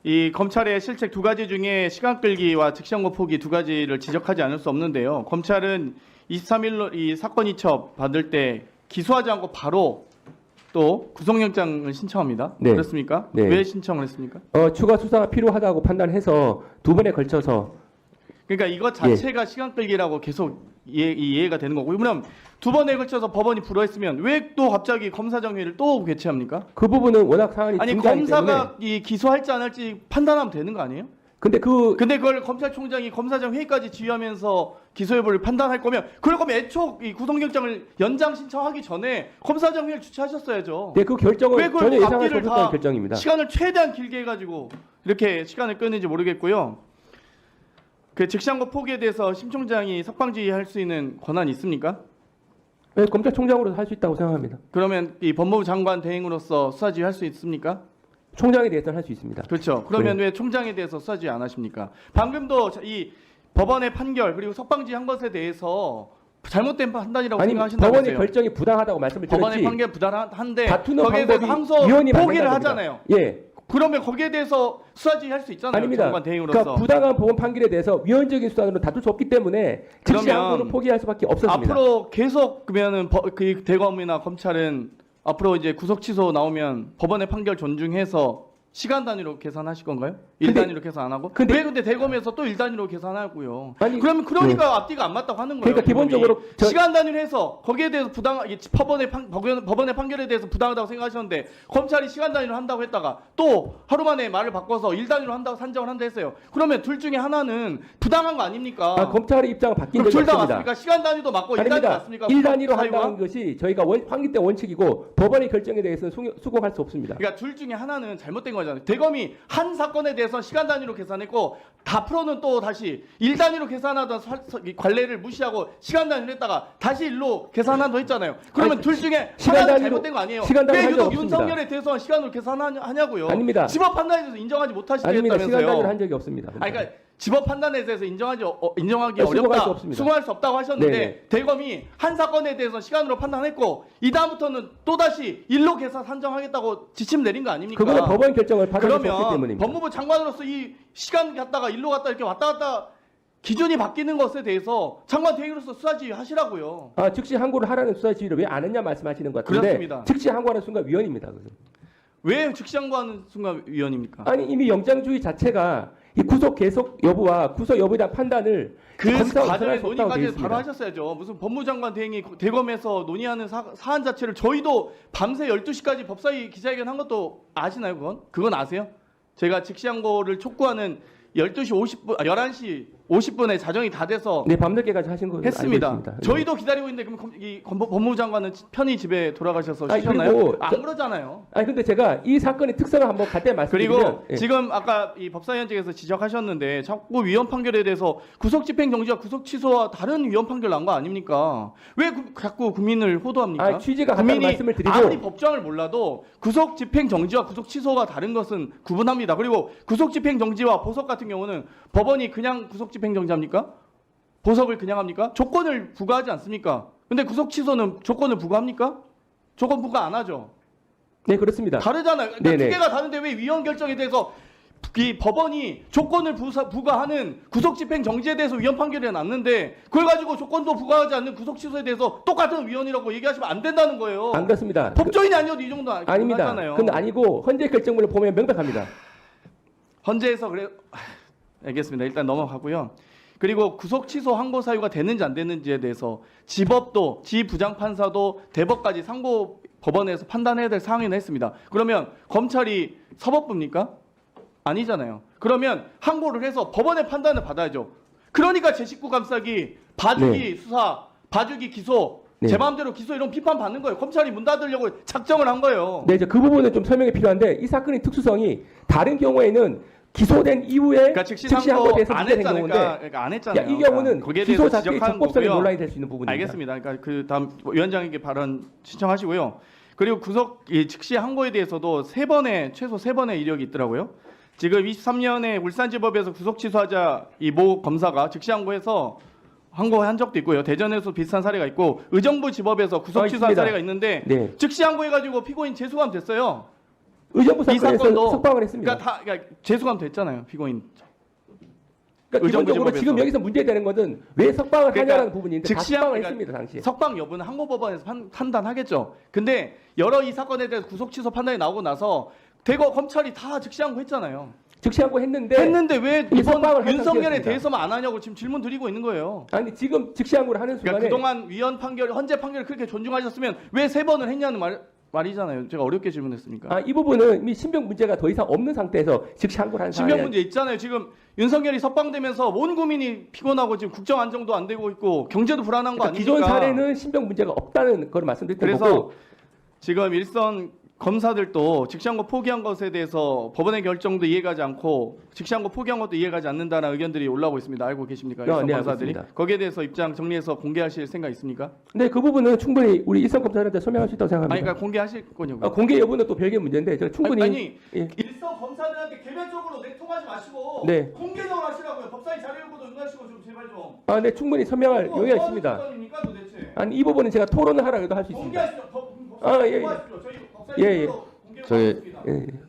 이 검찰의 실책 두 가지 중에 시간 끌기와 즉시항고 포기 두 가지를 지적하지 않을 수 없는데요. 검찰은 23일로 이 사건 이첩 받을 때 기소하지 않고 바로 또 구속영장을 신청합니다. 네. 그렇습니까? 네. 왜 신청을 했습니까? 추가 수사가 필요하다고 판단해서 두 번에 걸쳐서 그러니까 이것 자체가 시간 끌기라고 계속 이해가 되는 거고, 그러면 두 번에 걸쳐서 법원이 불허했으면 왜 또 갑자기 검사정회를 또 개최합니까? 그 부분은 워낙 사안이 아니 중요하기 때문에. 검사가 이 기소할지 안 할지 판단하면 되는 거 아니에요? 근데 그걸 검찰총장이 검사장 회의까지 지휘하면서 기소 여부를 판단할 거면, 그럴 거면 애초 이 구속영장을 연장 신청하기 전에 검사장 회의를 주최하셨어야죠. 네, 그 결정은 왜 그걸 전혀 또 예상할 수 앞뒤를 없었던 다 결정입니다. 시간을 최대한 길게 해가지고 이렇게 시간을 끄는지 모르겠고요. 그 즉시항고 포기에 대해서 심 총장이 석방지휘할 수 있는 권한이 있습니까? 네, 검찰총장으로서 할 수 있다고 생각합니다. 그러면 이 법무부 장관 대행으로서 수사지휘할 수 있습니까? 총장에 대해서는 할 수 있습니다. 그렇죠. 그러면 왜 총장에 대해서 수사지휘 안 하십니까? 방금도 이 법원의 판결 그리고 석방지휘한 것에 대해서 잘못된 판단이라고 아니, 생각하신다면서요? 법원의 결정이 부당하다고 말씀을 법원의 드렸지. 판결 부당한데 다투는 거기에 대해서 방법이 항소 위헌이 포기를 만든답니다. 하잖아요. 예, 그러면 거기에 대해서 수사지휘 할 수 있잖아요. 아닙니다. 장관 대행으로서. 그러니까 부당한 법원 판결에 대해서 위헌적인 수단으로 다툴 수 없기 때문에 즉시 그러면 항고를 포기할 수밖에 없었습니다. 앞으로 계속 그러면은 그 대검이나 검찰은 앞으로 이제 구속 취소 나오면 법원의 판결 존중해서 시간 단위로 계산하실 건가요? 일 근데- 단위로 계산 안 하고? 근데- 왜 근데 대검에서 또 일 단위로 계산하고요? 아니, 그러면 그러니까 앞뒤가 안 맞다고 하는 거예요. 그러니까 기본적으로 대검이. 시간 단위로 해서 거기에 대해서 법원의 판결에 대해서 부당하다고 생각하셨는데 검찰이 시간 단위로 한다고 했다가 또 하루 만에 말을 바꿔서 일 단위로 한다고 산정을 한다 했어요. 그러면 둘 중에 하나는 부당한 거 아닙니까? 검찰의 입장은 바뀐 그럼 적이 둘 다 없습니다. 맞습니까? 시간 단위도 맞고 일 단위도 아닙니다. 맞습니까? 1단위로 사유가? 한다는 것이 저희가 확립된 원칙이고 법원의 결정에 대해서는 수긍할 수 없습니다. 그러니까 둘 중에 하나는 잘못된 거잖아요. 대검이 한 사건에 대해서 시간 단위로 계산했고 다 프로는 또 다시 일 단위로 계산하던 이 관례를 무시하고 시간 단위로 했다가 다시 일로 계산한다고 했잖아요. 그러면 아니, 둘 중에 시간 하나는 단위로- 잘못된 거 아니에요? 시간 단위로 왜 한 적 유독 없습니다. 윤석열에 대해서 시간으로 계산하냐고요? 아닙니다. 집업 판단에 대해서 인정하지 아닙니다. 시간 못하시겠다면서요? 단위를 한 적이 없습니다. 아니, 그러니까 집업 판단에 대해서 인정하기 수긍할 어렵다, 수 없습니다. 수긍할 수 없다고 하셨는데 네. 대검이 한 사건에 대해서 시간으로 판단했고 이 다음부터는 또 다시 일로 계산 산정하겠다고 지침 내린 거 아닙니까? 그거는 법원 결정을 받아들일 수 없기 그러면 때문입니다. 법무부 장관으로서 이 시간 갔다가 일로 갔다 이렇게 왔다 갔다 기준이 바뀌는 것에 대해서 장관 대행으로서 수사지휘 하시라고요. 즉시 항고를 하라는 수사 지휘를 왜 안 했냐 말씀하시는 것 같은데 그렇습니다. 즉시 항고하는 순간 위헌입니다. 그것은. 왜 즉시항고하는 순간 위헌입니까? 아니 이미 영장주의 자체가 이 구속 계속 여부와 구속 여부에 대한 판단을 그 검사가 과정의 수행할 수 없다고 되어 논의까지 있습니다. 바로 하셨어야죠. 무슨 법무장관 대행이 대검에서 논의하는 사안 자체를 저희도 밤새 12시까지 법사위 기자회견 한 것도 아시나요? 그건 아세요? 제가 즉시항고를 촉구하는 12시 50분, 11시 50분에 자정이 다 돼서 네, 밤늦게까지 하신 걸로 했습니다. 알고 있습니다. 저희도 기다리고 있는데 그럼 이 법무부 장관은 편히 집에 돌아가셔서 아니, 쉬셨나요? 그리고 안 그러잖아요. 아니 근데 제가 이 사건의 특성을 한번 간단히 말씀드리면 그리고 예. 지금 아까 이 법사위원장께서 지적하셨는데 자꾸 위헌 판결에 대해서 구속 집행 정지와 구속 취소와 다른 위헌 판결 난 거 아닙니까? 왜 자꾸 국민을 호도합니까? 취지가 같다는 국민이 말씀을 드리고 아무리 법정을 몰라도 구속 집행 정지와 구속 취소가 다른 것은 구분합니다. 그리고 구속 집행 정지와 보석 같은 경우는 법원이 그냥 구속 집행 정지합니까? 보석을 그냥 합니까? 조건을 부과하지 않습니까? 근데 구속 취소는 조건을 부과합니까? 조건 부과 안 하죠. 네 그렇습니다. 다르잖아요. 그러니까 네네. 두 개가 다른데 왜 위헌 결정에 대해서 이 법원이 조건을 부과하는 구속 집행 정지에 대해서 위헌 판결이 났는데 그걸 가지고 조건도 부과하지 않는 구속 취소에 대해서 똑같은 위헌이라고 얘기하시면 안 된다는 거예요. 안 그렇습니다. 법조인이 아니어도 이 정도 아닙니다. 하잖아요. 그건 아니고 헌재 결정문을 보면 명백합니다. 헌재에서 그래 알겠습니다. 일단 넘어가고요. 그리고 구속 취소 항고 사유가 되는지 안 되는지에 대해서 지법도 지부장판사도 대법까지 상고 법원에서 판단해야 될 사항이나 했습니다. 그러면 검찰이 사법부입니까? 아니잖아요. 그러면 항고를 해서 법원의 판단을 받아야죠. 그러니까 제19 감싸기, 봐주기 수사, 봐주기 기소, 네. 제 마음대로 기소 이런 비판 받는 거예요. 검찰이 문 닫으려고 작정을 한 거예요. 네, 이제 그 부분은 좀 설명이 필요한데 이 사건의 특수성이 다른 경우에는 기소된 이후에 그러니까 즉시 즉시 항고에 상고 대해서 안 문제된 했잖아요. 경우인데 그러니까 안 했잖아요. 이 경우는 거기에 기소 대해서 자체의 지적하는 적법성이 거고요. 논란이 될 수 있는 부분입니다. 알겠습니다. 그러니까 그 다음 위원장에게 발언 신청하시고요. 그리고 이 즉시 항고에 대해서도 최소 세 번의 이력이 있더라고요. 지금 23년에 울산지법에서 구속 취소하자 이 모 검사가 즉시 항고해서 항고한 적도 있고요. 대전에서 비슷한 사례가 있고 의정부 지법에서 구속 취소한 있습니다. 사례가 있는데 네. 즉시 항고해가지고 피고인 재수감 됐어요. 의정부 이 사건에서 사건도 석방을 했습니다. 그러니까 재수감 됐잖아요, 피고인. 그러니까 기본적으로 의정부지법에서. 지금 여기서 문제되는 것은 왜 석방을 그러니까 하냐는 부분인데 다 즉시한- 석방을 그러니까 했습니다 당시. 석방 여부는 항고법원에서 판단하겠죠. 근데 여러 이 사건에 대해서 구속 취소 판단이 나오고 나서 대거 검찰이 다 즉시항고 했잖아요. 즉시항고 했는데 왜 이미 이번 석방을 한 윤석열에 상태였습니다. 대해서만 안 하냐고 지금 질문 드리고 있는 거예요. 아니 지금 즉시항고를 하는 그러니까 순간에 그동안 위헌 판결, 헌재 판결을 그렇게 존중하셨으면 왜 3번을 했냐는 말이잖아요. 제가 어렵게 질문했습니까? 이 부분은 이미 신병 문제가 더 이상 없는 상태에서 즉시항고를 한 신병 상황에 문제 있잖아요. 지금 윤석열이 석방되면서 온 국민이 피곤하고 지금 국정 안정도 안 되고 있고 경제도 불안한 거 그러니까 아닙니까? 기존 사례는 신병 문제가 없다는 걸 말씀드렸던 그래서 거고 지금 일선 검사들도 즉시항고 포기한 것에 대해서 법원의 결정도 이해가지 않고 즉시항고 포기한 것도 이해가지 않는다는 의견들이 올라오고 있습니다. 알고 계십니까? 일선 네, 검사들이. 알고 있습니다. 거기에 대해서 입장 정리해서 공개하실 생각 있습니까? 근데 그 부분은 충분히 우리 일선 검사들한테 설명할 수 있다고 생각합니다. 아니 그러니까 공개하실 거냐고요. 공개 여부는 또 별개 문제인데 제가 충분히 아니 예. 일선 검사들한테 개별적으로 내통하지 마시고 네. 공개적으로 하시라고요. 법사위 자료 요구도 응하시고 좀 제발 좀. 네, 충분히 설명할 뭐 용의가 있습니다. 건입니까 도대체? 아니 이 부분은 제가 토론을 하라고 해도 할 수 있습니다. 공개하시죠. 예, 예. 법사위 예, 예. 공개하십시오. 저희 법사위 저희- 공개하겠습니다. 예.